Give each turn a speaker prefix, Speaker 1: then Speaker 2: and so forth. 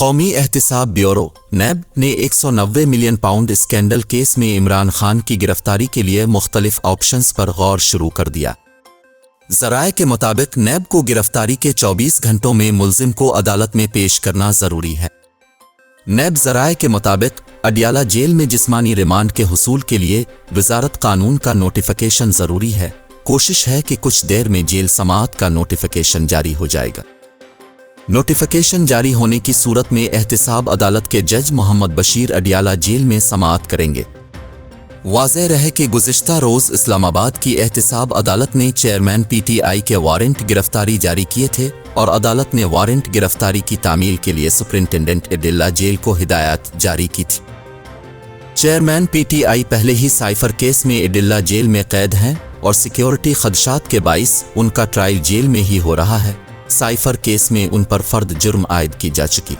Speaker 1: कौमी एहतिसाब ब्यूरो नैब ने 190 million pound scandal case में इमरान खान की गिरफ्तारी के लिए मुख्तलिफ ऑप्शंस पर गौर शुरू कर दिया। ज़राए के मुताबिक नैब को गिरफ्तारी के 24 घंटों में मुल्जिम को अदालत में पेश करना ज़रूरी है। नैब ज़राए के मुताबिक अडियाला जेल में जिस्मानी रिमांड के हुसूल के लिए वजारत कानून का नोटिफिकेशन ज़रूरी है। कोशिश है कि कुछ देर में जेल समाअत का नोटिफिकेशन जारी हो जाएगा। नोटिफिकेशन जारी होने की सूरत में एहतिसाब अदालत के जज मोहम्मद बशीर अडियाला जेल में समाअत करेंगे। वाज़ेह रहे कि गुज़िश्ता रोज़ इस्लामाबाद की एहतिसाब अदालत ने चेयरमैन PTI के वारंट गिरफ्तारी जारी किए थे और अदालत ने वारंट गिरफ्तारी की तामील के लिए सुपरिंटेंडेंट अडियाला जेल को हिदायत जारी की थी। चेयरमैन PTI पहले ही साइफर केस में अडियाला जेल में कैद हैं और सिक्योरिटी खदशात के बाइस उनका ट्रायल जेल में ही हो रहा है। साइफर केस में उन पर फर्द जुर्म आयद की जा चुकी।